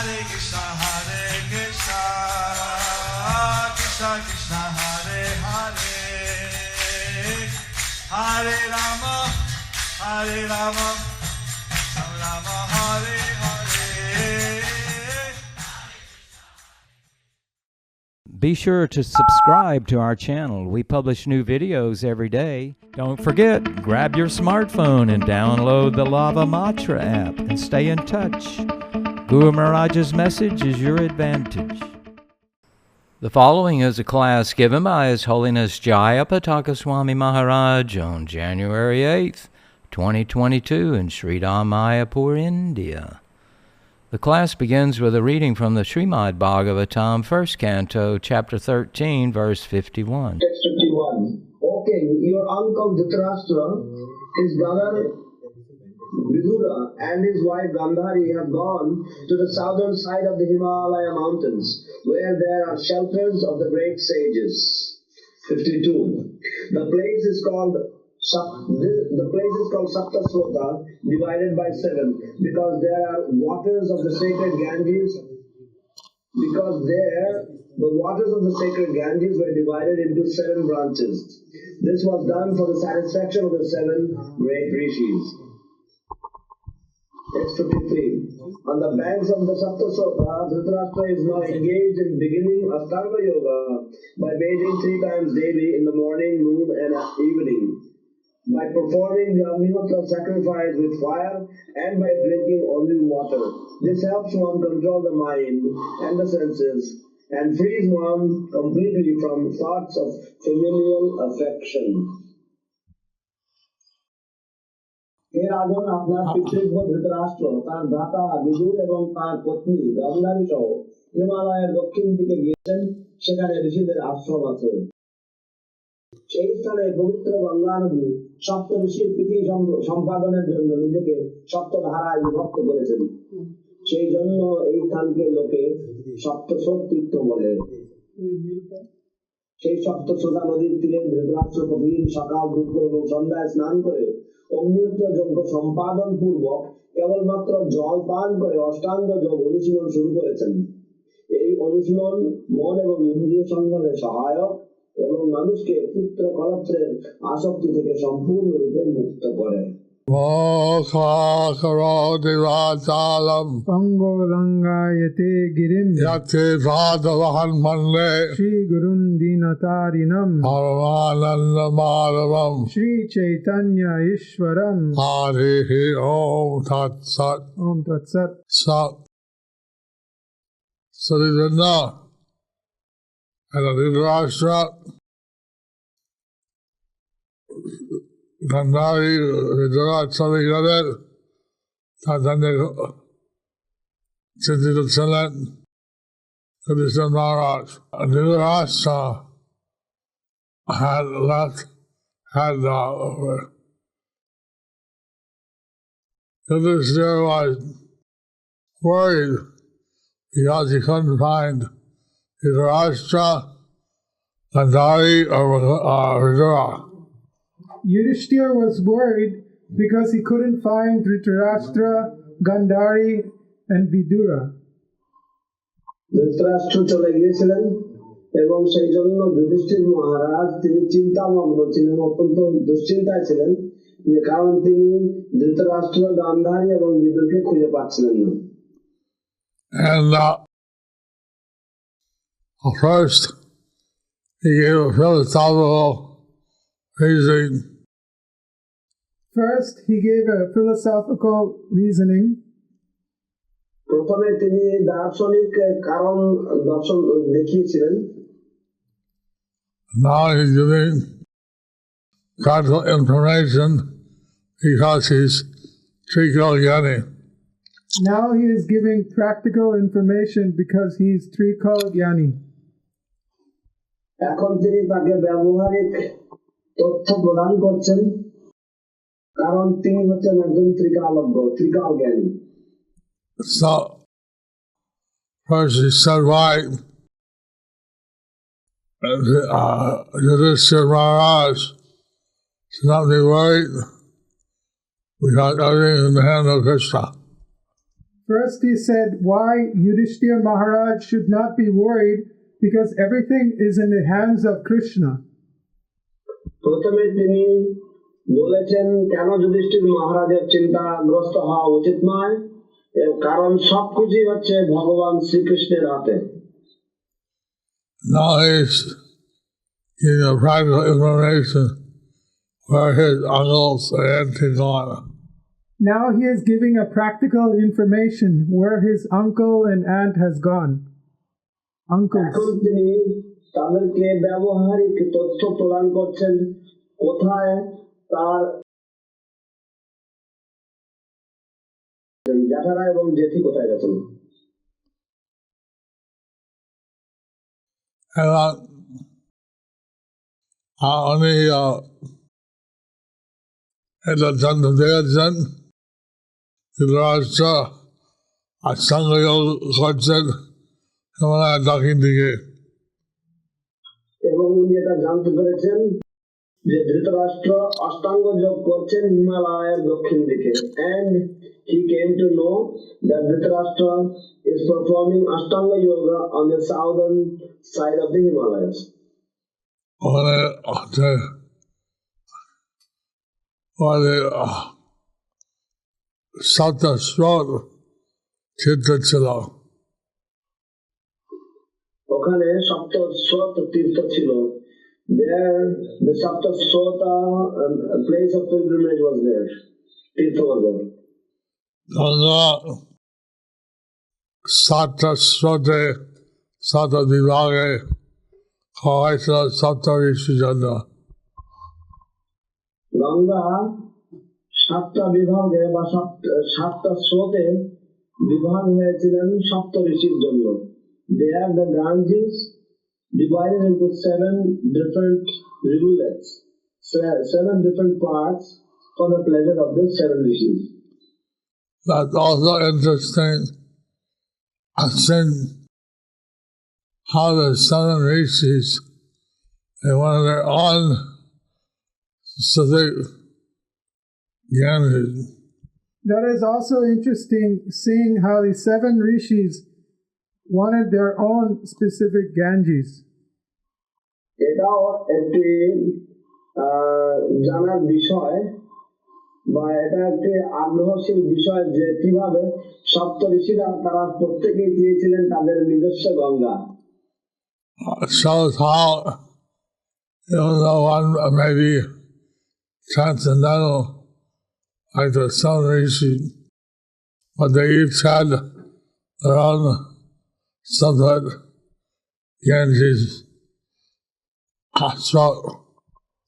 Krishna Krishna Hare Hare Hare Rama Rama Hare Hare. Be sure to subscribe to our channel. We publish new videos every day. Don't forget, grab your smartphone and download the Lava Matra app and stay in touch. Guru Maharaj's message is your advantage. The following is a class given by His Holiness Jayapataka Swami Maharaj on January 8th, 2022 in Srimad Mayapur, India. The class begins with a reading from the Srimad Bhagavatam, 1st Canto, Chapter 13, verse 51. Text 51. O King, your uncle Dhritarashtra, his brother Vidura, and his wife Gandhari have gone to the southern side of the Himalaya mountains, where there are shelters of the great sages. 52. The place is called Saptasrota, divided by 7, because there are waters of the sacred Ganges. Because there, the waters of the sacred Ganges were divided into 7 branches. This was done for the satisfaction of the 7 great rishis. Text 53. On the banks of the Saptasrota, Dhritarashtra is now engaged in beginning Ashtanga Yoga by bathing 3 times daily in the morning, noon, and evening, by performing the Agnihotra sacrifice with fire, and by drinking only water. This helps one control the mind and the senses, and frees one completely from thoughts of familial affection. এর আগে আপনার পিতৃব্য ধৃতরাষ্ট্র তার ভ্রাতা বিদুর এবং তার পত্নী গান্ধারী সহ হিমালয়ের দক্ষিণ দিকে গিয়েছেন। সেখানে ঋষিদের আশ্রম আছে। সেই স্থানে পবিত্র গঙ্গা নদী সপ্ত ঋষির প্রীতি সম্পাদনের জন্য নিজেকে সপ্ত ধারায় বিভক্ত করেছেন। সেই জন্য এই স্থানকে লোকে সপ্তস্রোত তীর্থ বলে। সেই সপ্তস্রোতা নদীর তীরে ধৃতরাষ্ট্র প্রতিদিন সকাল, দুপুর এবং সন্ধ্যায় স্নান করে অগ্নিহোত্র যজ্ঞ সম্পাদন পূর্বক কেবলমাত্র জল পান করে অষ্টাঙ্গ যোগ অনুশীলন শুরু করেছেন। এই অনুশীলন মন এবং ইন্দ্রিয় সংযমে সহায়ক এবং মানুষকে পুত্র কলত্রের আসক্তি থেকে সম্পূর্ণরূপে মুক্ত করে। Pangolangayate girim Yate Radavahan Mande Shri Gurun Dinatarinam Paramananda Madhavam Shri Chaitanya Ishwaram Harihi Om Tat Sat Om Tat Sat. Sat Saridana and Dhritarashtra Gandhari Vidura Saligare Tatane Siddhidachalan Krishna Maharaj. Dhritarashtra had Yudhishthira was worried because he couldn't find Dhritarashtra, Gandhari, or Vidura. Yudhishthira was worried because he couldn't find Dhritarashtra, Gandhari, and Vidura. Dhritarashtra চলে গিয়েছিলেন এবং সেই জন্য যুধিষ্ঠির মহারাজ তিনি চিন্তামগ্ন ছিলেন, অত্যন্ত দুশ্চিন্তায় ছিলেন, যে কারণ তিনি ধৃতরাষ্ট্র, গান্ধারী এবং বিদুরকে খুঁজে পাচ্ছিলেন না। And first, he gave a philosophical reasoning. First, he gave a philosophical reasoning. প্রথমে তিনি দার্শনিক কারণ দর্শন দেখিয়েছিলেন। Now he's giving practical information because he's Trikal-Gyani. Now he is giving practical information because he is Trikal-Gyani. এখন তিনি তাকে ব্যবহারিক তথ্য প্রদান করছেন, কারণ তিনি হচ্ছেন একজন ত্রিকাল-জ্ঞানী। So, first he said why Yudhishthira Maharaj should not be worried because everything is in the hand of Krishna. First he said why Yudhishthira Maharaj should not be worried because everything is in the hands of Krishna. প্রথমে তিনি বলেছেন কেন যুধিষ্ঠির মহারাজের চিন্তাগ্রস্ত হওয়া উচিত নয়, এর কারণ সবকিছুই হচ্ছে ভগবান শ্রীকৃষ্ণের হাতে। Now he's giving a practical information where his uncles and aunts had gone. Now he is giving a practical information where his uncle and aunt has gone. Uncles. এখন তিনি তাদেরকে ব্যবহারিক তথ্য প্রদান করছেন কোথায় তার জ্যাঠারা এবং জেঠি কোথায় গেছেন। And only at the Jandadejan, Rajta, Asangayo করছেন আমরা দক্ষিণ দিকে। এবং উনি এটা জানতে পেরেছেন যে ধৃতরাষ্ট্র অষ্টাঙ্গ যোগ করছেন হিমালয়ের দক্ষিণ দিকে, and he came to know that Dhritarashtra is performing Ashtanga Yoga on the southern side of the Himalayas. ওখানে সাতটা স্রোত তীর্থ ছিল। ওখানে সপ্তস্রোত তীর্থ ছিল। There the Saptasrota place of pilgrimage was there. Tirtha was there. Ganga সাতটা স্রোতে সাত বিভাগে খাওয়া হয়েছিল সপ্ত ঋষির জন্য। গঙ্গা সাতটা বিভাগে বা সাতটা স্রোতে বিভাগ হয়েছিলেন সপ্ত ঋষির জন্য। There the Ganges divided into 7 different rivulets, 7 different parts for the pleasure of the 7 rishis. That's also interesting. I've seen how the 7 rishis, they wanted their own specific Ganges. That is also interesting, seeing how the 7 rishis wanted their own specific Ganges. এটাও একটি জানার বিষয় বা এটা একটি আগ্রহশীল বিষয় যে কিভাবে সপ্ত ঋষিরা তারা প্রত্যেকেই চেয়েছিলেন তাদের নিজস্ব Ganga. Shows how one maybe transcendental like the sun rishi, but they each had their own separate Ganges.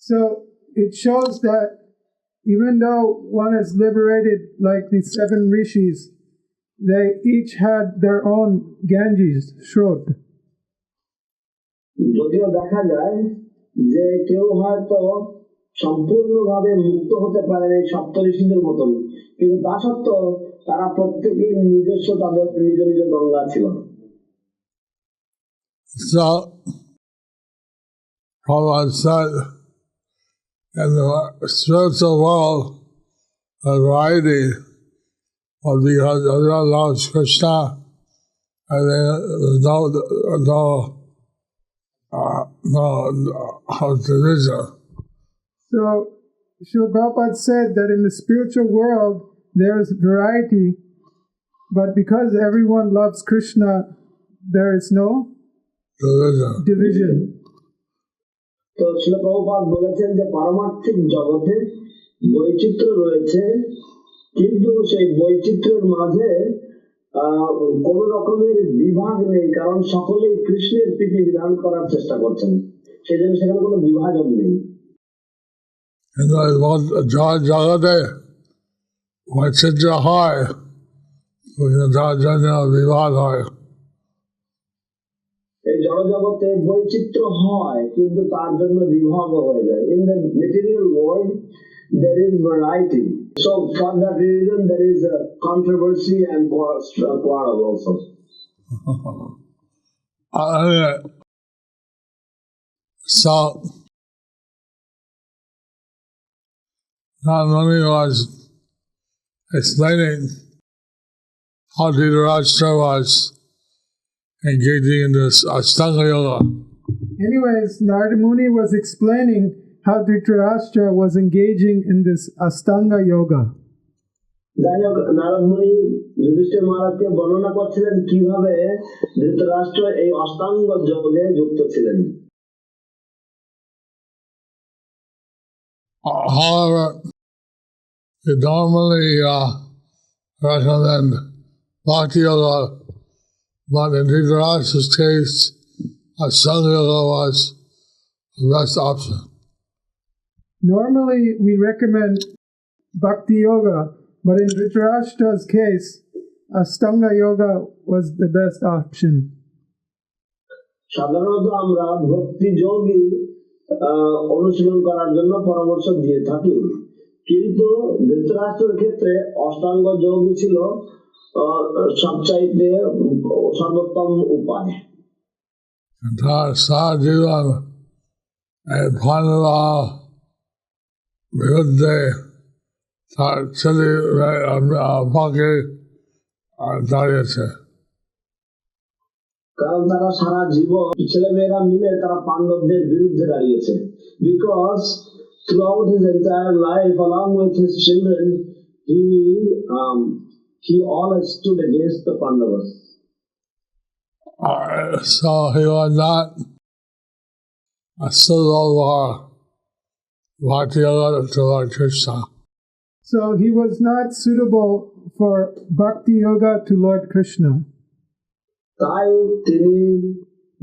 So it shows that even though one is liberated like the 7 rishis, they each had their own Ganges, Shrot. যদিও দেখা যায় যে কেউ হয়তো সম্পূর্ণভাবে মুক্ত হতে পারেন এই সপ্ত ঋষিদের মতন, কিন্তু তা সত্ত্বেও তারা প্রত্যেকেই নিজস্ব তাদের নিজ নিজ গঙ্গা ছিল। So, Prabhupada said, in the spiritual world, a variety of because everyone loves Krishna, and then there's no division. So Srila Prabhupada said that in the spiritual world there is variety, but because everyone loves Krishna, there is no division. তো শিল প্রভুপাদ বলেছেন যে পারমার্থিক জগতে বৈচিত্র্য রয়েছে, কিন্তু সেই বৈচিত্র্যের মাঝে কোন রকমের বিভাগ নেই, কারণ সকলেই কৃষ্ণের প্রীতি বিধান করার চেষ্টা করছেন, সেই জন্য সেখানে কোনো বিভাজন নেই। জগতে বৈচিত্র্য হয়, যার জন্য বিভাগ হয়। এই জড়জগতে বৈচিত্র্য হয় কিন্তু তার জন্য বিভাগ হয়ে যায়। In the material world there is variety, so for that reason there is a controversy and quarrel also. So Swami was explaining how Dhritarashtra was engaging in this Ashtanga Yoga. Anyways, Narada Muni was explaining how Dhritarashtra was engaging in this Ashtanga Yoga. যাই হোক নারদ মুনি যুধিষ্ঠির মহারাজকে বর্ণনা করছিলেন কিভাবে ধৃতরাষ্ট্র এই অষ্টাঙ্গ যোগে যুক্ত ছিলেন। However, we normally recommend Bhakti Yoga, but in Dhritarashtra's case, Ashtanga Yoga was the best option. Normally, we recommend Bhakti Yoga, but in Dhritarashtra's case, Ashtanga Yoga was the best option. সাধারণত আমরা ভক্তি যোগী অনুশীলন করার জন্য পরামর্শ দিয়ে থাকি, কিন্তু ধৃতরাষ্ট্রের ক্ষেত্রে অষ্টাঙ্গ যোগই ছিল সবচাইতে সর্বোত্তম উপায়। Sahajivan and Pandava বিরুদ্ধে তার ছেলে পক্ষে দাঁড়িয়েছে। কারণ তারা সারা জীবন ছেলেমেয়েরা মিলে তারা পাণ্ডবদের বিরুদ্ধে দাঁড়িয়েছে। Because throughout his entire life, along with his children, he always stood against the Pandavas. So he was not a suitable Bhakti Yoga to Lord Krishna. So he was not suitable for Bhakti Yoga to Lord Krishna. তাই তিনি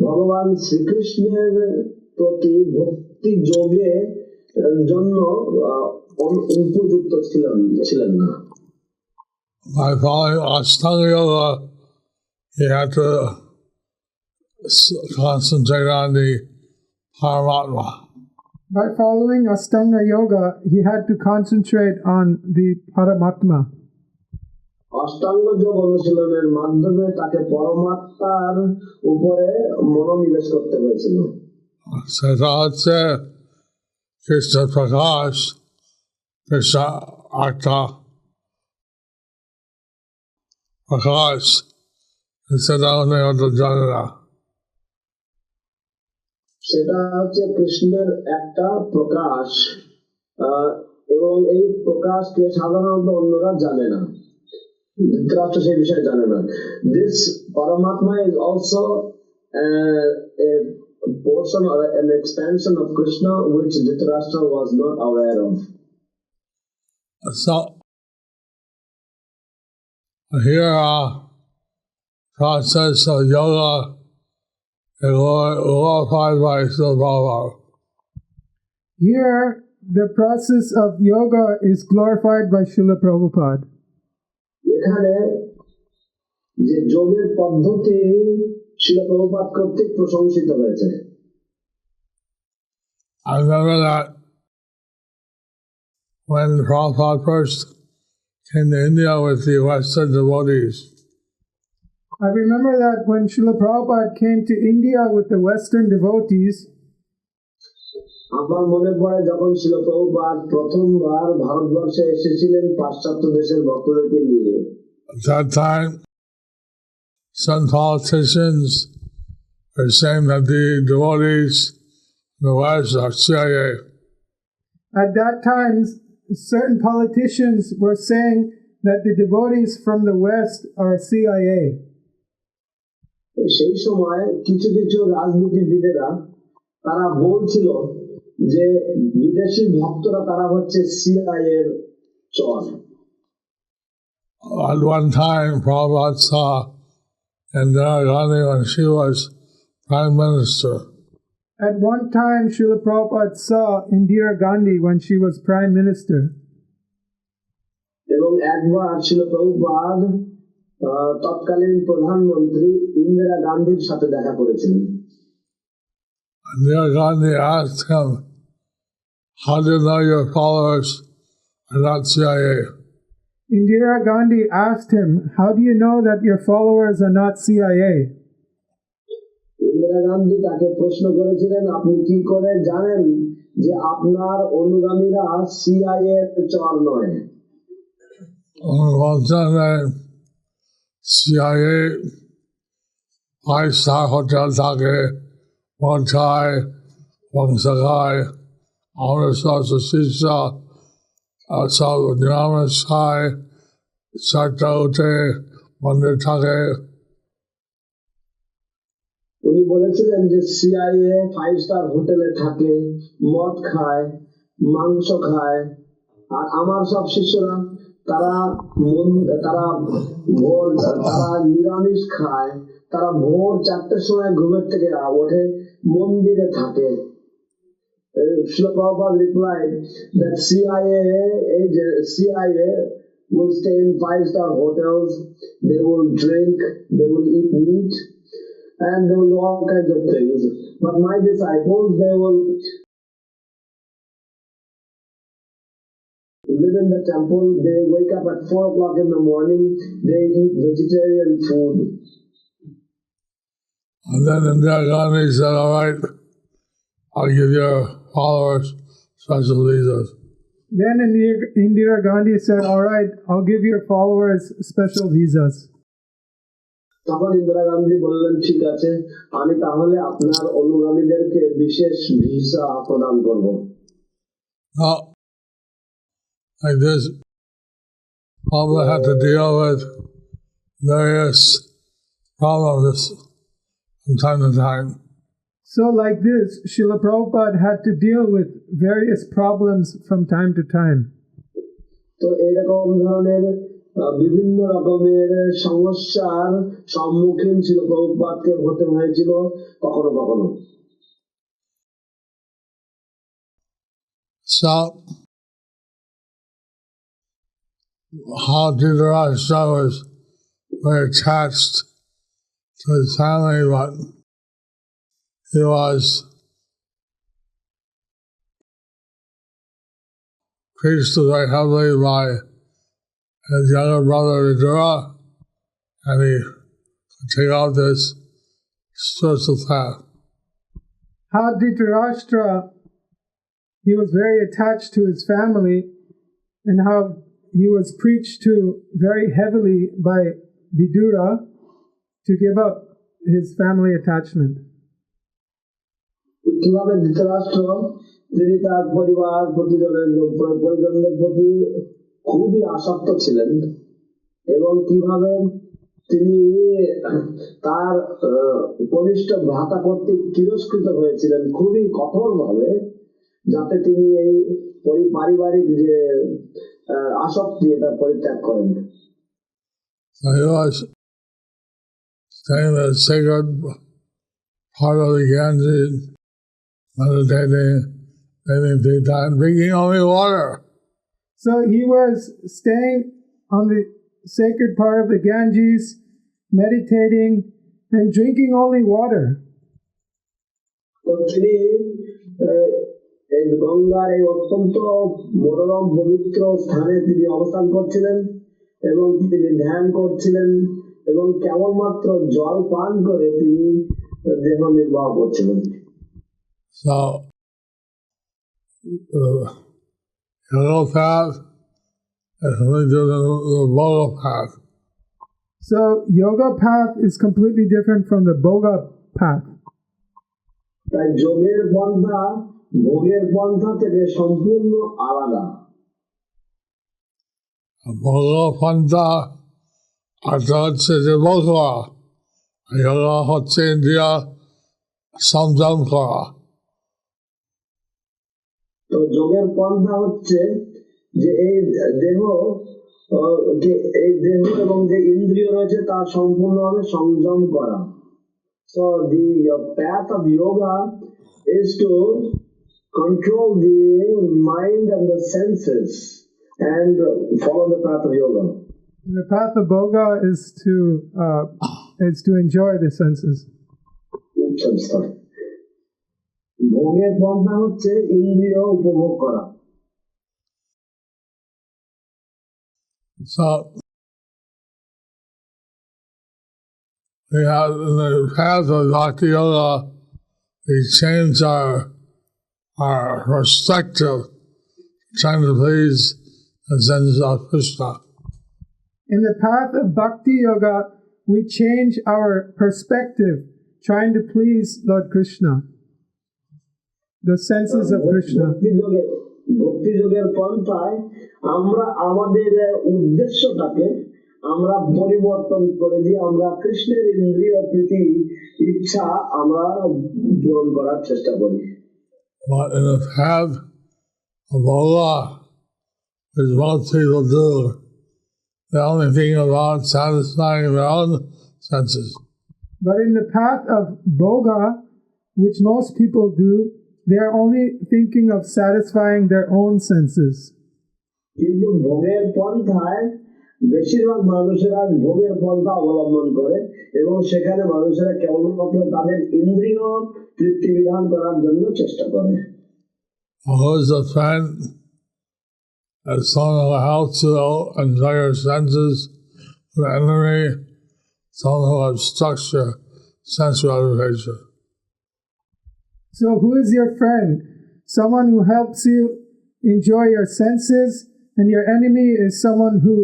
ভগবান শ্রীকৃষ্ণের প্রতি ভক্তি যোগে জন্য উপযুক্ত ছিলেন না। By following Ashtanga Yoga, he had to concentrate on the Paramatma. By following Ashtanga Yoga, he had to concentrate on the Paramatma. অষ্টাঙ্গ যোগ অনুশীলনের মাধ্যমে তাকে পরমাত্মার উপরে মনোনিবেশ করতে হয়েছিল। সেটা হচ্ছে কৃষ্ণ প্রকাশ, কৃষ্ণ আত্মা প্রকাশ, সেটা উনি হয়তো জানে না। সেটা হচ্ছে কৃষ্ণের একটা প্রকাশ, এবং এই প্রকাশকে সাধারণত অন্যরা জানে না, ধৃতরাষ্ট্র সেই বিষয়ে জানে না। This Paramatma is also a portion or an expansion of Krishna which Dhritarashtra was not aware of. So here process of yoga is glorified by Srimad Bhagavatam. Here, the process of yoga is glorified by Srila Prabhupada. এখানে যে যোগের পদ্ধতি শিল প্রভুপাদ কর্তৃক প্রশংসিত হয়েছে। I remember that when Prabhupada first came to India with the Western devotees, I remember that when Srila Prabhupada came to India with the Western devotees, আমার মনে পড়ে যখন শিল প্রভুপাদ প্রথমবার ভারতবর্ষে এসেছিলেন পাশ্চাত্য দেশের ভক্তদেরকে নিয়ে। at that time, some politicians are saying that the devotees in the West are CIA. at that time, certain politicians were saying that the devotees from the West are CIA. সেই সময় কিছু কিছু রাজনীতিবিদেরা তারা বলছিল যে বিদেশি ভক্তরা তারা হচ্ছে সিআইএ এর চর। At one time, Prabhupada saw Indira Gandhi when she was Prime Minister. At one time, Srila Prabhupada saw Indira Gandhi when she was Prime Minister. এবং একবার শিল প্রভুপাদ তৎকালীন প্রধানমন্ত্রী ইন্দিরা গান্ধীর সাথে দেখা করেছিলেন। Indira Gandhi asked him, "How do you know your followers are not CIA?" Indira Gandhi asked him, "How do you know that your followers are not CIA?" Indira Gandhi তাকে প্রশ্ন করেছিলেন, আপনি কি করে জানেন যে আপনার অনুগামীরা সিআইএ এর চর নয়? One time, CIA, 5-star hotel থাকে, পৌঁছায়, পৌঁছায়, আমরা সব শিষ্যা, সব নিরামিষ খায়, 4টা উঠে মন্দির থাকে। উনি বলেছিলেন যে সিআইএ 5-স্টার হোটেলে থাকে, মদ খায়, মাংস খায়, আর আমার সব শিষ্যরা তারা নিরামিষ খায়, তারা ভোর 4টের সময় ঘুমের থেকে ওঠে, মন্দিরে থাকে। Srila Prabhupada replied that CIA will stay in 5-star hotels, they will drink, they will eat meat, and they will do all kinds of things. But my disciples, they will live in the temple, they wake up at 4 o'clock in the morning, they eat vegetarian food. And then Indira Gandhi said, all right, I'll give your followers special visas. Then Indira Gandhi said, all right, I'll give your followers special visas. তখন ইন্দিরা গান্ধী বললেন, ঠিক আছে, আমি তাহলে আপনার অনুগামীদেরকে বিশেষ visa প্রদান করব। Like this, Prabhupada had to deal with various problems from time to time. So like this, Srila Prabhupada had to deal with various problems from time to time. তো এরকম ধরনের বিভিন্ন রকমের সমস্যার সম্মুখীন ছিল প্রভুপাদকে হতে হয়েছিল কখনো কখনো। So, how Dhritarashtra was very attached to his family, but he was preached very heavily by his younger brother Vidura, and he could take out this spiritual path. How Dhritarashtra, he was very attached to his family, and how he was preached to very heavily by Vidura to give up his family attachment. কিভাবে ধৃতরাষ্ট্র তিনি তার পরিজনদের প্রতি খুবই আসক্ত ছিলেন, এবং কিভাবে তিনি তার কনিষ্ঠ ভ্রাতা কর্তৃক তিরস্কৃত হয়েছিলেন খুবই কঠোরভাবে, যাতে তিনি এই পারিবারিক যে আসক্তি এটা পরিত্যাগ করেন। So he was staying in the sacred part of the Ganges, meditating, drinking only water. So he was staying on the sacred part of the Ganges, meditating and drinking only water. তো তিনি এই গঙ্গার এই অত্যন্ত মনোরম পবিত্র স্থানে তিনি অবস্থান করছিলেন, এবং তিনি ধ্যান করছিলেন, এবং কেবলমাত্র জল পান করে তিনি দেহ নির্বাহ করছিলেন। So, yoga path is completely different from the Boga path. So yoga path is completely different from the Boga path. তাই যোগের পন্থা ভোগের পন্থা থেকে সম্পূর্ণ আলাদা। Boga pantha অর্থ হচ্ছে যে বগা, যোগা হচ্ছে ইন্দ্রিয় সংযম করা। তো যোগের পন্থা হচ্ছে যে এই দেহ এবং যে ইন্দ্রিয় রয়েছে তা সম্পূর্ণভাবে সংযম করা। So the path of yoga is to control the mind and the senses and follow the path of yoga. The path of Boga is to enjoy the senses. ভোগের পন্থা হচ্ছে ইন্দ্রিয় উপভোগ করা। So we have in the path of Bhakti Yoga, we change our perspective, trying to please the senses of Krishna. In the path of Bhakti Yoga, we change our perspective trying to please Lord Krishna, the senses of Krishna. ভক্তি যোগের পন্থায় আমরা আমাদের উদ্দেশ্যটাকে আমরা পরিবর্তন করে দিয়ে আমরা কৃষ্ণের ইন্দ্রিয় প্রীতি ইচ্ছা আমরা পূরণ করার চেষ্টা করি। But in the path of Allah, which most people do, they're only thinking about satisfying their own senses. But in the path of Bhoga, which most people do, they are only thinking of satisfying their own senses. কিন্তু ভোগের পন্থায় বেশিরভাগ মানুষেরা ভোগের পন্থা অবলম্বন করে এবং সেখানে মানুষেরা কেবলমাত্র তাদের ইন্দ্রিয় তৃপ্তি বিধান করার জন্য চেষ্টা করে। Who's the friend as someone who helps you enjoy your senses, the enemy, someone who obstructs your sense gratification. So who is your friend? Someone who helps you enjoy your senses, and your enemy is someone who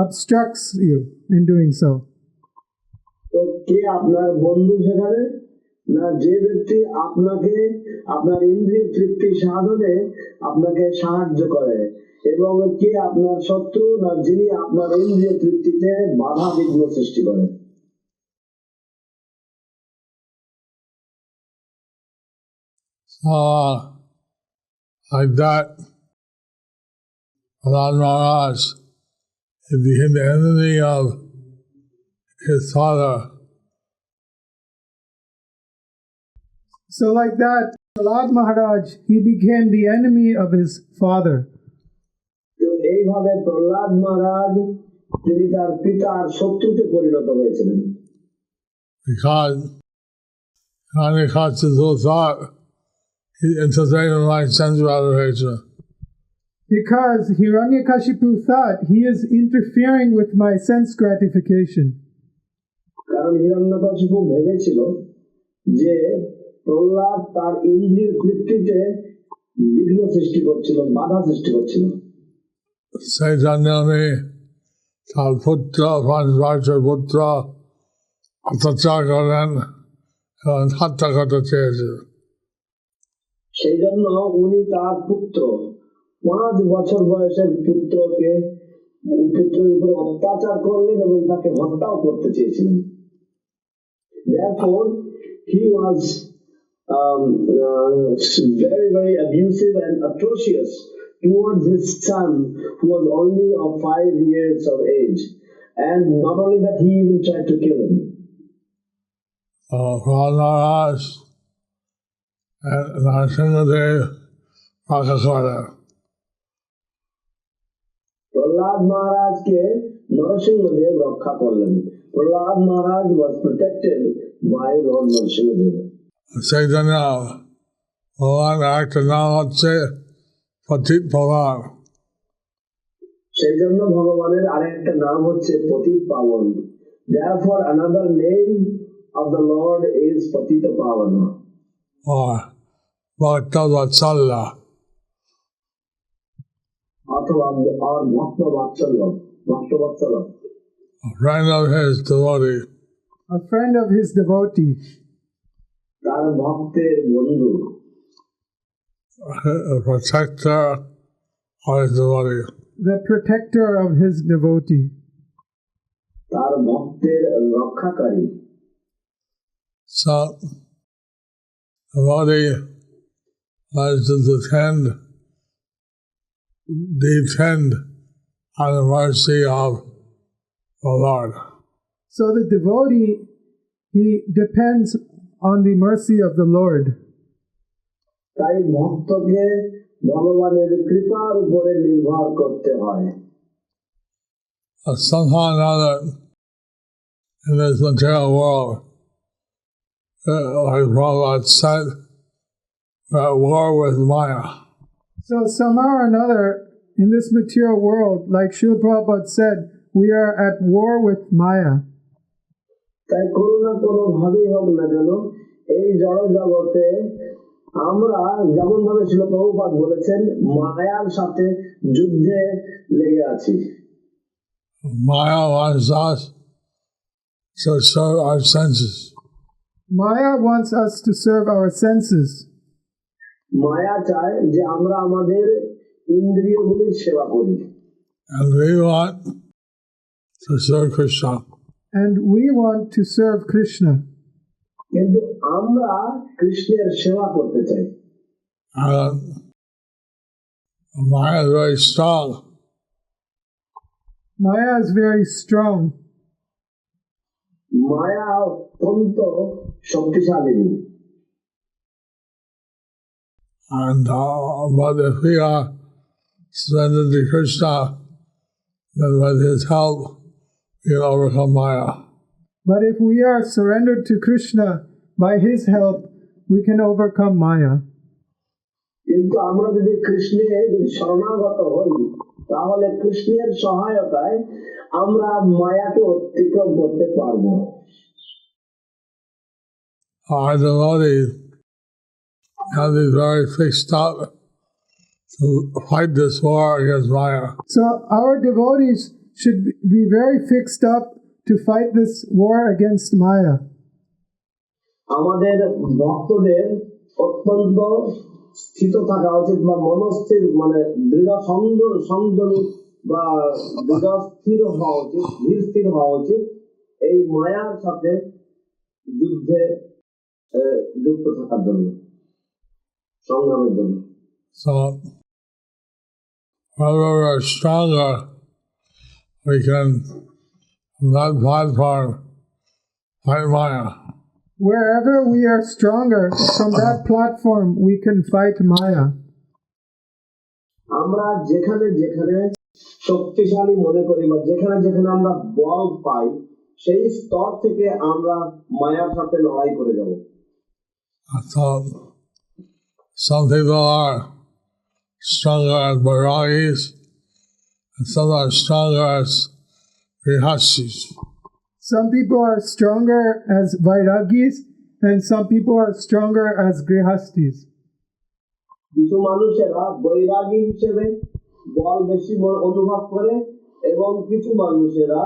obstructs you in doing so. তো কে আপনার বন্ধু সেখানে? না যে ব্যক্তি আপনাকে আপনার ইন্দ্রিয় তৃপ্তি সাধনে আপনাকে সাহায্য করে, এবং কে আপনার শত্রু? না যিনি আপনার ইন্দ্রিয় তৃপ্তিতে বাধা বিঘ্ন সৃষ্টি করে। Like that, Prahlad Maharaj, he became the enemy of his father. So like that, Prahlad Maharaj, he became the enemy of his father. তো এইভাবে প্রহ্লাদ মহারাজ তিনি তার পিতার শত্রুতে পরিণত হয়েছিলেন। Because Hiranyakashipu thought he entertained my sense gratification. Because Hiranyakashipu thought he is interfering with my sense gratification. কারণ হিরণ্যকশিপু ভেবেছিল যে প্রহ্লাদ তার ইন্দ্রিয় তৃপ্তিতে বিঘ্ন সৃষ্টি করছিল, বাধা সৃষ্টি করছিল। Chaitanya তার পুত্র পাঁচবার পুত্র অত্যাচার করেন এবং হত্যা করতে চেয়েছিল। সেই জন্য উনি তার পুত্র 5 বছর বয়সের পুত্রের উপর অত্যাচার করলেন এবং তাকে হত্যাও করতে চেয়েছিলেন। Therefore, he was very, very abusive and atrocious towards his son, who was only of 5 years of age. And not only that, he even tried to kill him. Prahlad Maharaj and Narasimhadev রক্ষা করে। প্রহ্লাদ মহারাজকে নরসিংহদেব রক্ষা করলেন। প্রহ্লাদ মহারাজ was protected by Lord Narasimhadev. Chaitanya ভগবান একটা নাম হচ্ছে পতিত পাবন। সেই জন্য ভগবানের আরেকটা নাম হচ্ছে পতিত পাবন। Therefore, another name of the Lord is Patita Pavana. Or Bhakta Vatsalya. অথবা or Bhakta Vatsalya. Bhakta Vatsalya. A friend of his devotee. A friend of his devotee. তার ভক্তের বন্ধু। A protector of his devotee. The protector of his devotee. তার ভক্তের রক্ষাকারী। So, the devotee has to depend on the mercy of the Lord. So the devotee, he depends on the mercy of the Lord. তাই ভক্তকে ভগবানের কৃপার উপরে নির্ভর করতে হয়। Somehow or another, in this material world, like Prabhupada said, we're at war with Maya. So somehow or another, in this material world, like Srila Prabhupada said, we are at war with Maya. তাই কোনো না কোনো ভাবেই হোক না কেন এই জড় জগতে আমরা যেমন ভাবে ছিল প্রভুপাদ বলেছেন মায়ার সাথে যুদ্ধে লেগে আছি। Maya wants us to serve our senses. Maya wants us to serve our senses. মায়া চায় যে আমরা আমাদের ইন্দ্রিয়গুলির সেবা করি, And we want to serve Krishna. And we want to serve Krishna. কিন্তু আমরা কৃষ্ণের সেবা করতে চাই। And Maya is very strong. Maya is very strong. মায়া অত্যন্ত শক্তিশালী। And but if we are surrendered to Krishna, then with his help, we can overcome Maya. But if we are surrendered to Krishna, by his help, we can overcome Maya. কিন্তু আমরা যদি কৃষ্ণের শরণাগত হই, তাহলে কৃষ্ণের সহায়তায় আমরা মায়াকে অতিক্রম করতে পারবো। Our devotees have to be very fixed up to fight this war against Maya. So our devotees should be very fixed up to fight this war against Maya. আমাদের ভক্তদের অত্যন্ত স্থিত থাকা উচিত বা মনস্থির মানে দৃঢ় সংযমী বা দৃঢ় স্থির হওয়া উচিত, ধীর স্থির হওয়া উচিত এই মায়ার সাথে যুদ্ধে যুক্ত থাকার জন্য, সংগ্রামের জন্য। So, whenever we're stronger, we can, from that platform, fight Maya. Wherever we are stronger, from that platform, we can fight Maya. আমরা যেখানে যেখানে শক্তিশালী মনে করি বা যেখানে যেখানে আমরা বল পাই, সেই স্তর থেকে আমরা মায়ার সাথে লড়াই করে যাব। So, some people are stronger as Vairagis, and some are stronger as Grihastis. Some people are stronger as Vairagis, and some people are stronger as Grihastis. কিছু মানুষেরা বৈরাগী হিসেবে বল বেশি অনুভব করে এবং কিছু মানুষেরা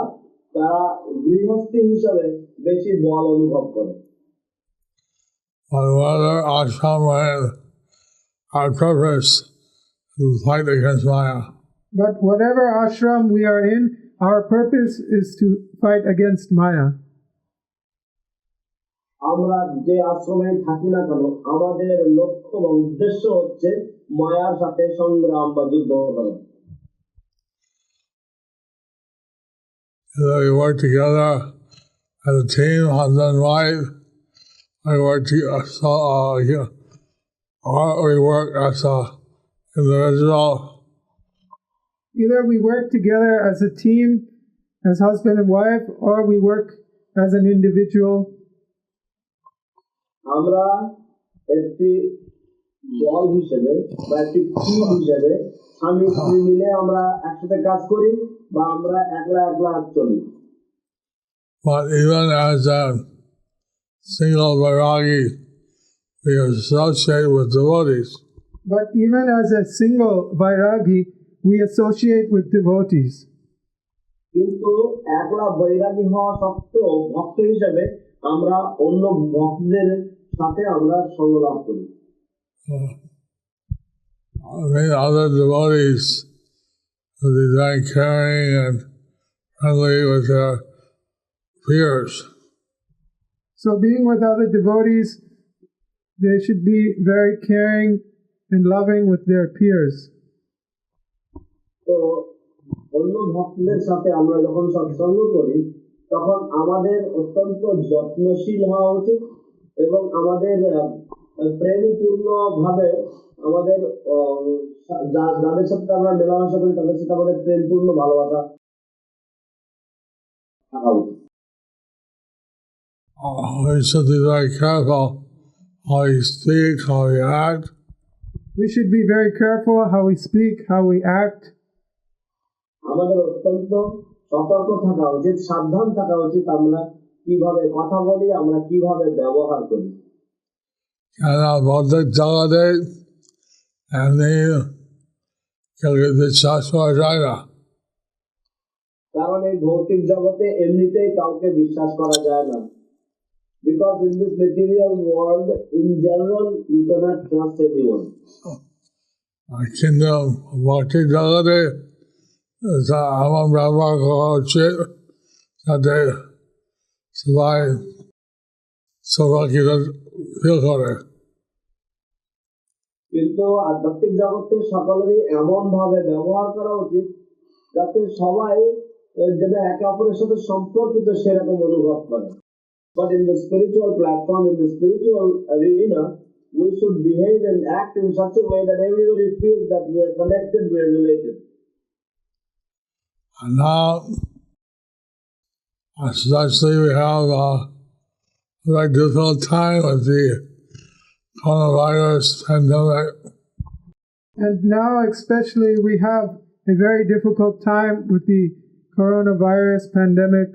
তারা গৃহস্থী হিসেবে বেশি বল অনুভব করে। But whether ashram we're in, our purpose is to fight against Maya. But whatever ashram we are in, our purpose is to fight against Maya. আমরা যে আশ্রমে থাকি না কেন, আমাদের লক্ষ্য বা উদ্দেশ্য হচ্ছে মায়ার সাথে সংগ্রাম বা যুদ্ধ করা। We work together as a team, husband and wife. We work or we work as a individual. Either we work together as a team, as husband and wife, or we work as an individual. আমরা একটি দল হিসেবে বা একটি team হিসেবে স্বামী স্ত্রী মিলে আমরা একসাথে কাজ করি বা আমরা একলা একলা চলি। But even as a single Vairagi, we associate with devotees. But even as a single Vairagi, we associate with devotees. কিন্তু একলা বৈরাগী হওয়া সত্ত্বেও ভক্ত হিসেবে আমরা অন্য ভক্তদের সাথে আমরা সংলাপ করি। Other devotees will be very caring and friendly with their peers. So being with other devotees, they should be very caring and loving with their peers. তো অন্য ভক্তদের সাথে আমরা যখন সৎসঙ্গ করি তখন আমাদের অত্যন্ত যত্নশীল হওয়া উচিত এবং আমাদের প্রেমপূর্ণ ভাবে আমাদের যাদের সাথে আমরা মেলামেশা করি তাদের সাথে আমাদের প্রেমপূর্ণ ভালোবাসা থাকা উচিত। We should be very careful how we speak, how we act. We should be very careful how we speak, how we act. আমাদের অত্যন্ত সতর্ক থাকা উচিত, সাবধান থাকা উচিত আমরা কিভাবে কথা বলি, আমরা কিভাবে ব্যবহার করি। ভৌতিক জগতে এমনি কেউ বিশ্বাস করা যায় না। কারণ এই ভৌতিক জগতে এমনিতেই কাউকে বিশ্বাস করা যায় না। Because in this material world, in general, you cannot trust anyone. কিন্তু ভৌতিক জগতে তা এমন ব্যবহার করা উচিত যাতে সবাই সৌভাগ্য ফিল করে। কিন্তু আধ্যাত্মিক জগতে সকলেরই এমন ভাবে ব্যবহার করা উচিত যাতে সবাই যেন একে অপরের সাথে সম্পর্কিত সেরকম অনুভব করে। But in the spiritual platform, in the spiritual arena, we should behave and act in such a way that everybody feels that we are connected, we are related. And now, especially we have a very difficult time with the coronavirus pandemic. And now, especially, we have a very difficult time with the coronavirus pandemic.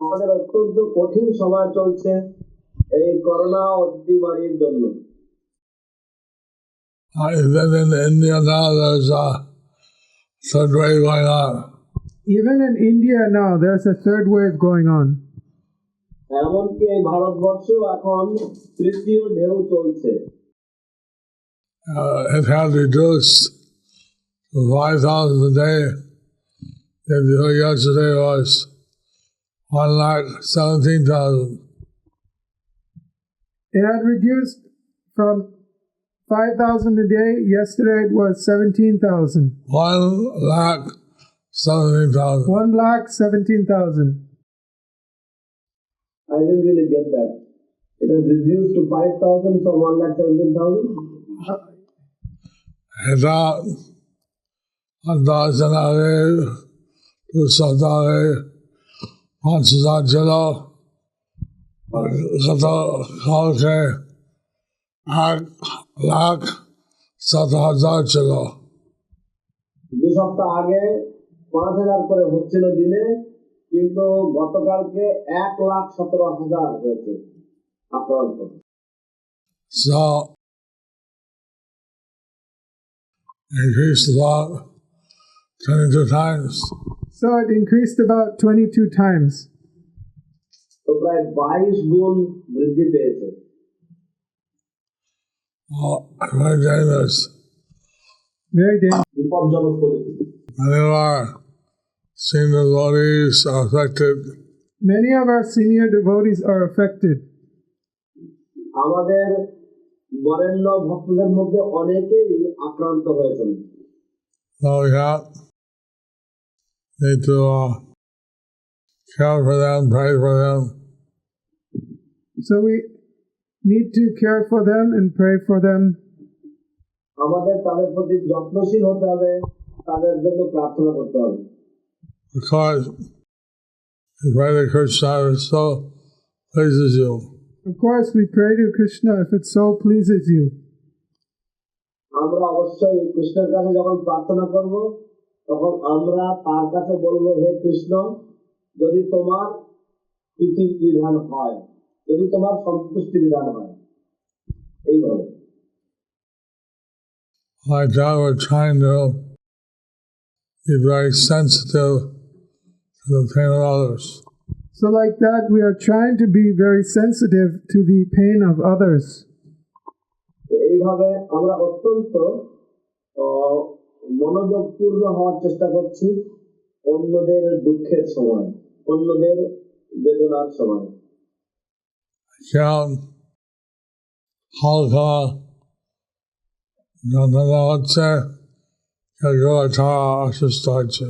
আমাদের অত্যন্ত কঠিন সময় চলছে এই corona অতিমারীর জন্য। Even in India now, there's a third wave going on. Even in India now, there's a third wave going on. এমনকি এই ভারতবর্ষেও এখন তৃতীয় ঢেউ চলছে। It has reduced to 5,000 a day. Yesterday was 1,17,000. It had reduced from 5,000 a day. Yesterday it was 17,000. 1,17,000. 1,17,000. I didn't really get that. It has reduced to 5,000 from 1,17,000. এটা আন্দাজন আগে 2 সপ্তাহ আগে 5,000 ছিল, গত কালকে 1,07,000 ছিল। 2 সপ্তাহ আগে 5,000 করে হচ্ছিল দিনে, কিন্তু গতকালকে 1,17,000 হয়েছে আক্রান্ত। So increased about 22 times. So it increased about 22 times. তো প্রায় 22 গুণ বৃদ্ধি পেয়েছে। Very dangerous. Very dangerous. বিপজ্জনক পরিস্থিতি। Many of our senior devotees are affected. Many of our senior devotees are affected. আমাদের বরেণ্য ভক্তদের মধ্যে অনেকেই আক্রান্ত হয়েছেন। So we need to care for them, pray for them. So we need to care for them and pray for them. আমাদের তাদের প্রতি যত্নশীল হতে হবে, তাদের জন্য প্রার্থনা করতে হবে। Because if Hare Krishna so pleases you. Of course, we pray to Krishna if it so pleases you. আমরা অবশ্যই কৃষ্ণের কাছে যখন প্রার্থনা করব, তখন আমরা তার কাছে বলবো, হে কৃষ্ণ, যদি তোমার প্রীতি বিধান হয়, যদি তোমার সন্তুষ্টি বিধান হয়, এইভাবে। Like that, we're trying to be very sensitive to the pain of others. So like that, we are trying to be very sensitive to the pain of others. এইভাবে আমরা অত্যন্ত মনোযোগপূর্ণ হওয়ার চেষ্টা করছি অন্যদের দুঃখের সময়, অন্যদের বেদনার সময়। যেমন হালকা যন্ত্রণা হচ্ছে, কেউ অসুস্থ হচ্ছে।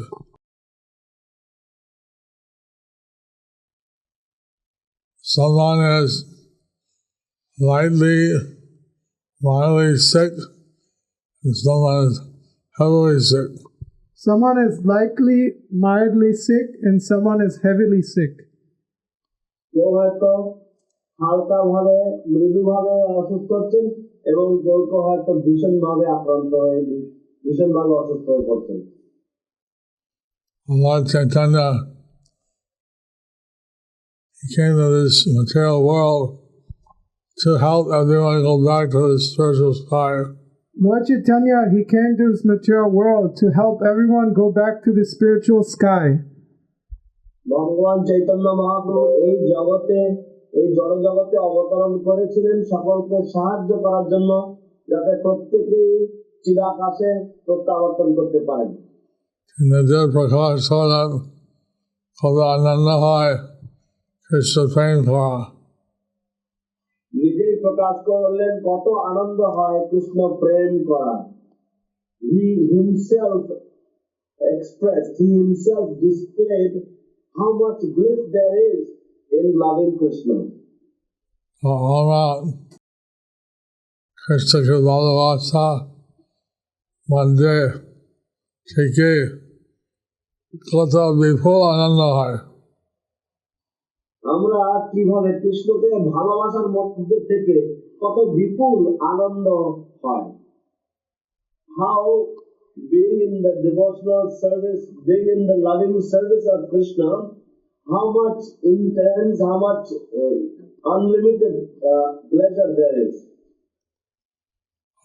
Someone is lightly, mildly sick, and someone is heavily sick. Someone is likely mildly sick and someone is heavily sick. কেউ হয়তো হালকা ভাবে মৃদুভাবে অসুস্থ হচ্ছেন এবং কেউ কেউ হয়তো ভীষণভাবে আক্রান্ত হয়ে ভীষণভাবে অসুস্থ হয়ে পড়ছেন। Lord Chaitanya, he came to this material world to help everyone go back to the spiritual sky. Lord Chaitanya, he came to this material world to help everyone go back to the spiritual sky. ভগবান চৈতন্য মহাপ্রভু এই জড় জগতে অবতরণ করেছিলেন সকলকে সাহায্য করার জন্য, যাতে প্রত্যেকেই চিরাকাশে প্রত্যাবর্তন করতে পারেন। নিজের প্রকাশ হলেন কত আনন্দ হয় কৃষ্ণ প্রেম করা। নিজেই প্রকাশ করলেন কত আনন্দ হয় কৃষ্ণ প্রেম করা। He himself expressed, he himself displayed how much bliss there is in loving Krishna. আমরা কৃষ্ণকে ভালোবাসা মধ্যে থেকে কত বিপুল আনন্দ হয়। আমরা কিভাবে কৃষ্ণকে ভালোবাসার মধ্যে থেকে কত বিপুল আনন্দ হয়। How being in the devotional service, being in the loving service of Krishna, how much intense, how much unlimited pleasure there is.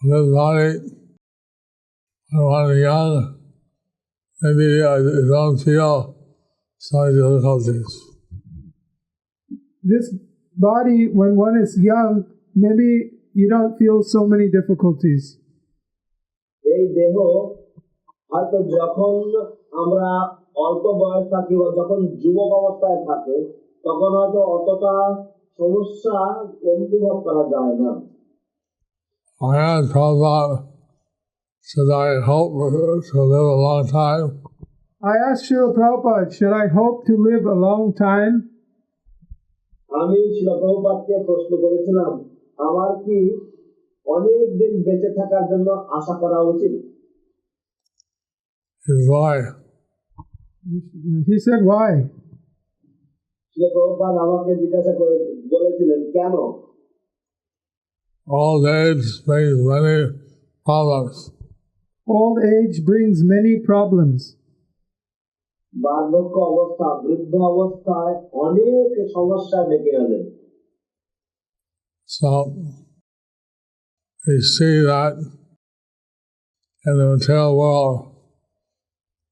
Everybody, when young, maybe I don't feel some difficulties. This body, when one is young, maybe you don't feel so many difficulties. এই দেহ হয়তো যখন আমরা অল্প বয়স থাকি বা যখন যুবক অবস্থায় থাকে, তখন হয়তো অতটা সমস্যা অনুভব করা যায় না। I had Prabhupada said I hope to live a long time. I asked Srila Prabhupada, should I hope to live a long time? আমি শ্রীল প্রভুপাদকে প্রশ্ন করেছিলাম, আমার কি অনেক দিন বেঁচে থাকার জন্য আশা করা উচিত? Why? He said, why? Srila Prabhupada আমাকে জিজ্ঞাসা করে বলেছিলেন কেন? Old age brings many problems. Old age brings many problems. বার্ধক্য অবস্থা, বৃদ্ধ অবস্থায় অনেক সমস্যা ডেকে আনে। So we see that in the material world,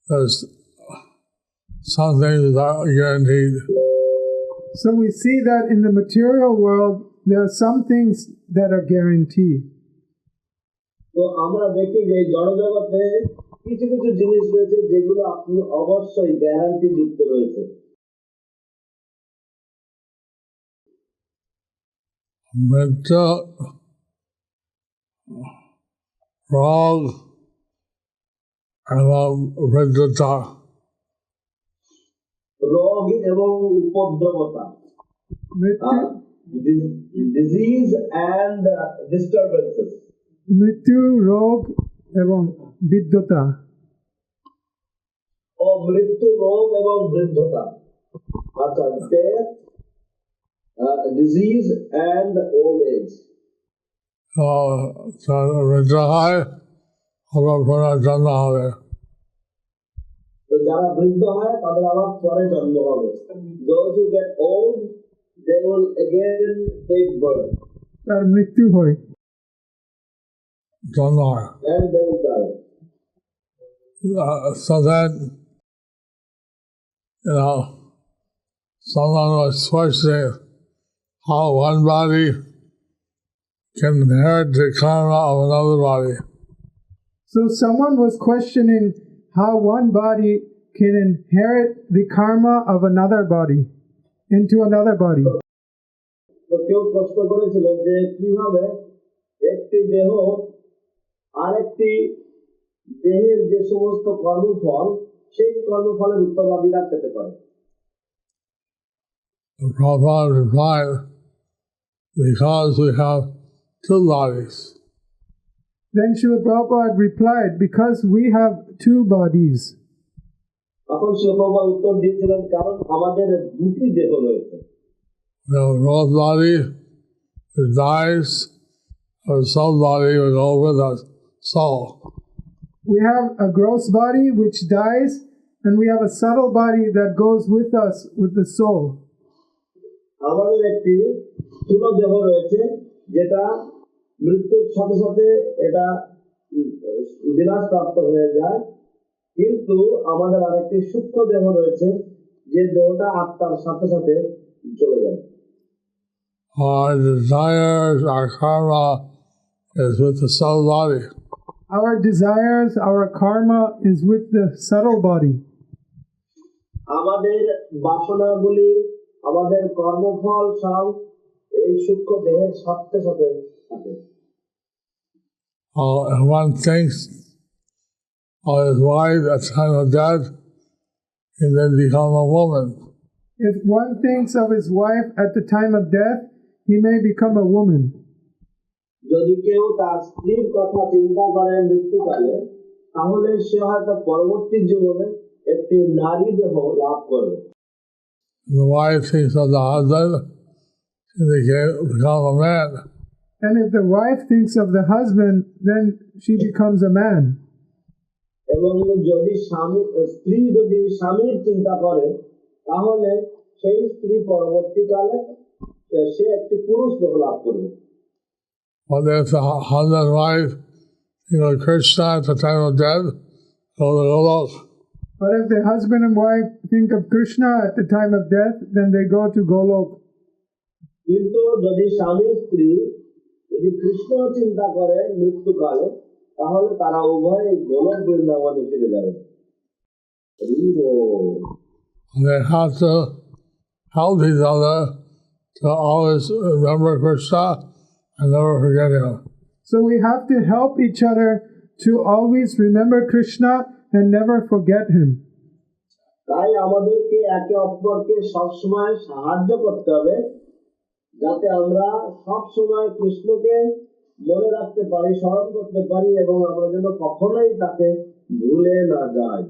there's some things that are guaranteed. So we see that in the material world, there are some things that are guaranteed. তো আমরা দেখি যে জড় জগতে কিছু কিছু জিনিস রয়েছে যেগুলো আপনি অবশ্যই গ্যারান্টি যুক্ত রয়েছে। মৃত্যু, রোগ এবং বৃদ্ধতা। রোগ এবং উপদ্রবতা, ডিজিজ অ্যান্ড ডিস্টারবেন্সেস। মৃত্যু, রোগ এবং বৃদ্ধতা। ও মৃত্যু, রোগ এবং বৃদ্ধতা। আচ্ছা, death, disease and old age. বৃদ্ধ হয় আবার পরে জন্ম হবে। তো যারা বৃদ্ধ হয় তাদের আবার পরে জন্ম হবে। Those who get old, they will again take birth. তার মৃত্যু হয়। জন্ম হয়। And they will die. So then, someone was questioning how one body can inherit the karma of another body. So someone was questioning how one body can inherit the karma of another body into another body. তো কেউ প্রশ্ন করেছিল যে কিভাবে একটি দেহ আরেকটি দেহের যে সমস্ত কর্মফল, সেই কর্মফলের উত্তরাধিকার পেতে পারে। Prabhupada replied, because we have two bodies. Then Srila Prabhupada replied, because we have two bodies. তখন শ্রীল প্রভুপাদ উত্তর দিয়েছিলেন, কারণ আমাদের দুটি দেহ রয়েছে। We have a growth body which dies, or soul body will go with us, soul. We have a gross body which dies, and we have a subtle body that goes with us with the soul. আমাদের একটি স্থূল দেহ রয়েছে যেটা মৃত্যুর সাথে সাথে এটা বিনাশ প্রাপ্ত হয়ে যায়, কিন্তু আমাদের আরেকটি সূক্ষ্ম দেহ রয়েছে, যে দেহটা আত্মার সাথে সাথে চলে যায়। Our desires, our karma is with the subtle body. Our desires, our karma is with the subtle body. আমাদের বাসনাগুলি, আমাদের কর্মফল সব এই সূক্ষ্ম দেহের সাথে সাথে থাকে। If one thinks of his wife at the time of death, he then become a woman. If one thinks of his wife at the time of death, he may become a woman. যদি কেউ তার স্ত্রীর কথা চিন্তা করে মৃত্যুকালে, তাহলে সে হয়তো পরবর্তী জীবনে একটি নারী দেহ লাভ করবে। The wife thinks of the husband, he become a man. And if the wife thinks of the husband, then she becomes a man. এবং যদি স্ত্রী যদি স্বামীর চিন্তা করে, তাহলে সেই স্ত্রী পরবর্তীকালে সে একটি পুরুষ দেহ লাভ করবে। But if the husband and wife think of Krishna at the time of death, go to Golok. But if the husband and wife think of Krishna at the time of death, then they go to Golok. কিন্তু যদি স্বামী স্ত্রী যদি কৃষ্ণ চিন্তা করে মৃত্যুকালে, তাহলে তারা উভয় গোলক বৃন্দাবনে ফিরে যাবে। They have to help each other to always remember Krishna and never forget him. So we have to help each other to always remember Krishna and never forget him. তাই আমাদেরকে একে অপরকে সবসময় সাহায্য করতে হবে, যাতে আমরা সবসময় কৃষ্ণকে মনে রাখতে পারি, স্মরণ করতে পারি, এবং আমরা যেন কখনোই তাকে ভুলে না যাই।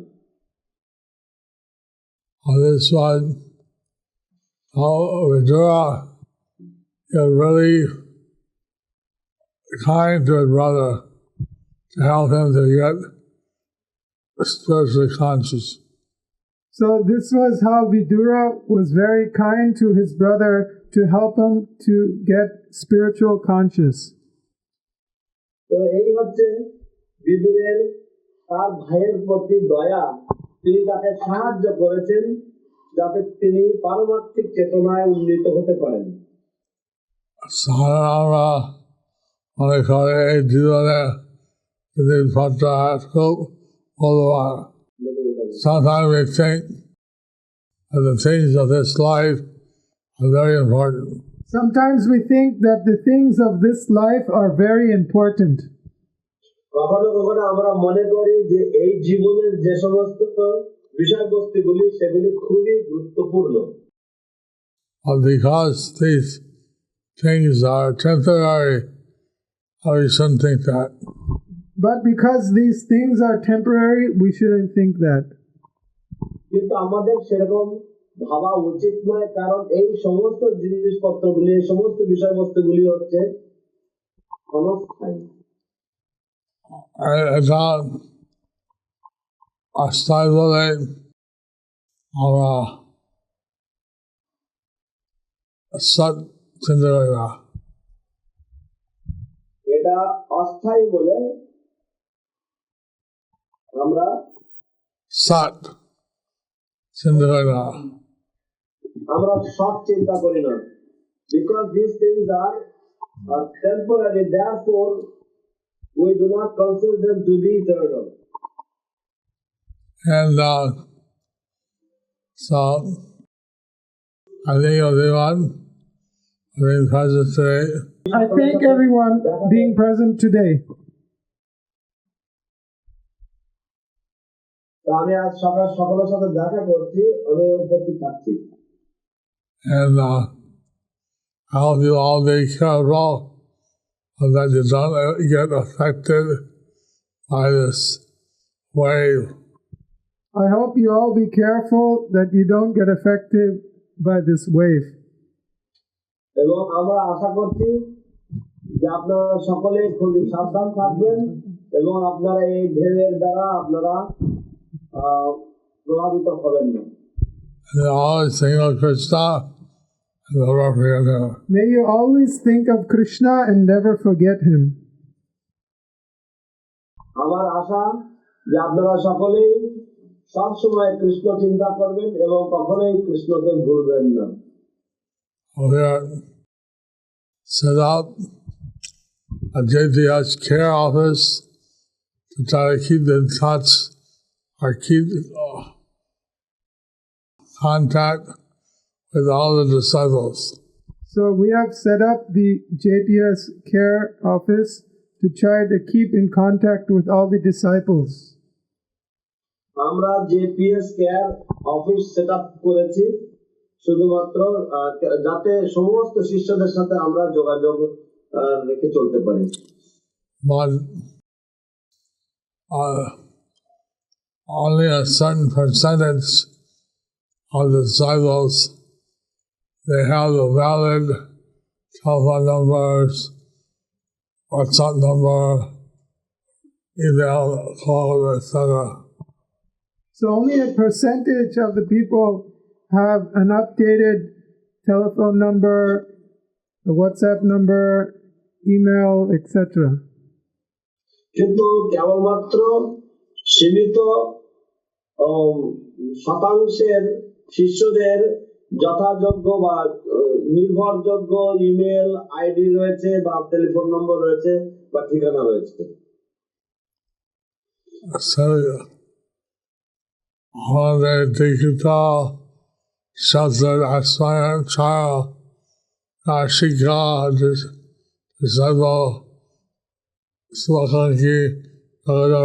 This one, Vidura is really kind to his brother to help him to get spiritually conscious. So this was how Vidura was very kind to his brother to help him to get spiritual conscious. তো এই হচ্ছে বিদুরের তার ভাইয়ের প্রতি দয়া, তিনি তাকে সাহায্য করেছেন যাতে তিনি পারমার্থিক চেতনায় উন্নীত হতে পারেন। আমরা মনে করে এই জীবনে জিনিসপত্র খুব মূল্যবান। Sometimes we think that the things of this life are very important. Sometimes we think that the things of this life are very important. কখনো কখনো আমরা মনে করি যে এই জীবনের যে সমস্ত বিষয়বস্তুগুলি সেগুলি খুবই গুরুত্বপূর্ণ। But because these things are temporary, we shouldn't think that. But because these things are temporary, we shouldn't think that. কিন্তু আমাদের সেরকম ভাবা উচিত নয়, কারণ এই সমস্ত জিনিসপত্রগুলি, এই সমস্ত বিষয়বস্তুগুলি হচ্ছে ক্ষণস্থায়ী। অস্থায়ী বলে আমরা সৎ চিন্তা করি না। এটা অস্থায়ী বলে আমরা সৎ চিন্তা করি না। আমরা সৎ চিন্তা করি না। Because these things are temporary, therefore we do not consider them to be eternal. And so I think everyone being present today. I thank everyone being present today. আমি আজ সকলের সাথে দেখা করছি, আমি উপস্থিত থাকছি। And I hope you all be careful that you don't get affected by this wave. I hope you all be careful that you don't get affected by this wave. এবং আমরা আশা করছি যে আপনারা সকলে খুবই সাবধান থাকবেন এবং আপনারা এই ঢেউয়ের দ্বারা আপনারা প্রভাবিত হবেন না। And always think of Krishna and never forget him. May you always think of Krishna and never forget him. আশা যে আপনারা সকলেই সবসময় কৃষ্ণ চিন্তা করবেন এবং কখনোই কৃষ্ণকে ভুলবেন না। We are set up a JPS care office to try to keep in touch or keep contact with all the disciples. So we have set up the JPS care office to try to keep in contact with all the disciples. আমরা JPS care office set up করেছি শুধুমাত্র যাতে সমস্ত শিষ্যদের সাথে আমরা যোগাযোগ রেখে চলতে পারি। But only a certain percentage of the disciples, they have the valid telephone numbers, WhatsApp number, email, call, etc. So only a percentage of the people have an updated telephone number, a WhatsApp number, email, etc. কিন্তু কেবলমাত্র সীমিত শতাংশের শিষ্যদের যথাযোগ্য বা নির্ভরযোগ্য email ID রয়েছে বা টেলিফোন নম্বর রয়েছে বা ঠিকানা রয়েছে। Holiday digital sheltered aspirant child Ashika disciple Swakaki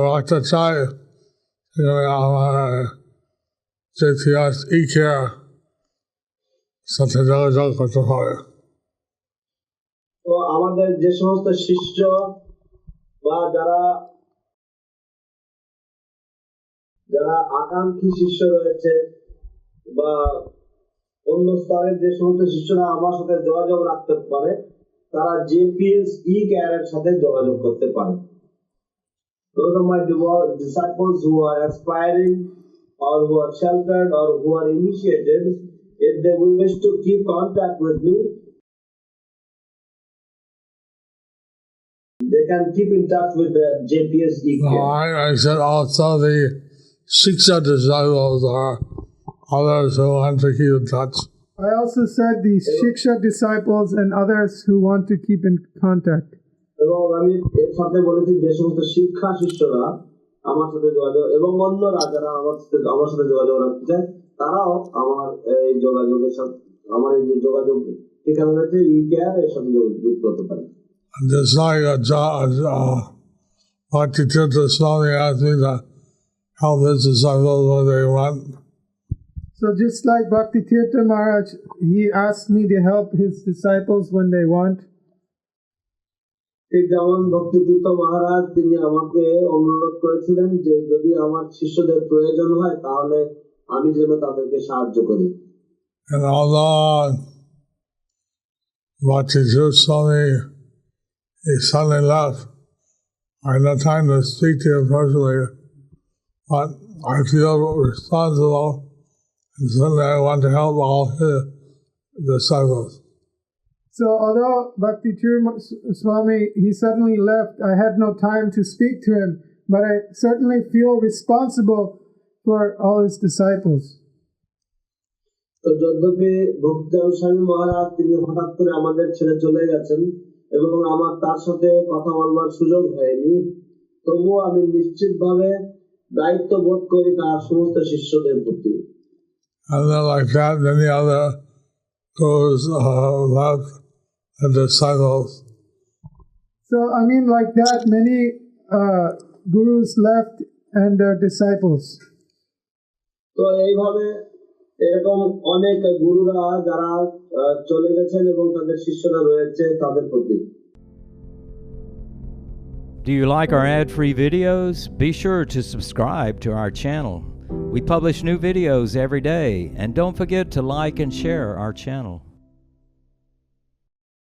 Rakta Chai JTS e-care Satyajaga Kotahaya. তো আমাদের যে সমস্ত শিষ্য বা যারা আকাঙ্ক্ষী শিষ্য রয়েছে বা অন্য স্তরের যে সমস্ত শিষ্যরা আমার সাথে যোগাযোগ রাখতে পারে তারা জেপিএস ই কেয়ারের সাথে যোগাযোগ করতে পারে। Those are my disciples who are aspiring or who are sheltered or who are initiated. If they wish to keep contact with me, they can keep in touch with the JPS e-care. I said also the Shiksha disciples are others who want to keep in touch. I also said the Shiksha disciples and others who want to keep in contact. এবং আমি এর সাথে বলেছি যে সমস্ত শিক্ষা শিষ্যরা আমার সাথে যোগাযোগ এবং অন্যরা যারা আমার সাথে যোগাযোগ রাখতে চায় তারাও আমার এই যোগাযোগের সাথে আমার এই যে যোগাযোগ ঠিকানা রয়েছে ই কেয়ার এর সাথে যুক্ত হতে পারে। Just like Swami asked me to help his disciples when they want. So just like Bhakti Tirtha Maharaj, he asked me to help his disciples when they want. ঠিক যেমন ভক্তি তীর্থ মহারাজ তিনি আমাকে অনুরোধ করেছিলেন যে যদি আমার শিষ্যদের প্রয়োজন হয় তাহলে আমি যেন তাদেরকে সাহায্য করি। And although Bhakti Tirtha Swami he suddenly left, I had no time to speak to him personally, but I feel responsible and certainly I want to help all his disciples. So although Bhakti Tirtha Swami, he suddenly left, I had no time to speak to him, but I certainly feel responsible for all his disciples. তো যদ্যপি ভক্তি স্বামী মহারাজ তিনি হঠাৎ করে আমাদের ছেড়ে চলে গেছেন এবং আমার তার সাথে কথা বলবার সুযোগ হয়নি, তবুও আমি নিশ্চিতভাবে দায়িত্ব বোধ করি তার সমস্ত শিষ্যদের প্রতি। And then like that, many other gurus left the disciples. So I mean like that, many gurus left and their disciples. তো এইভাবে এরকম অনেক গুরুরা যারা চলে গেছেন এবং তাদের শিষ্যরা রয়েছে তাদের প্রতি। Do you like our ad-free videos? Be sure to subscribe to our channel. We publish new videos every day, and don't forget to like and share our channel.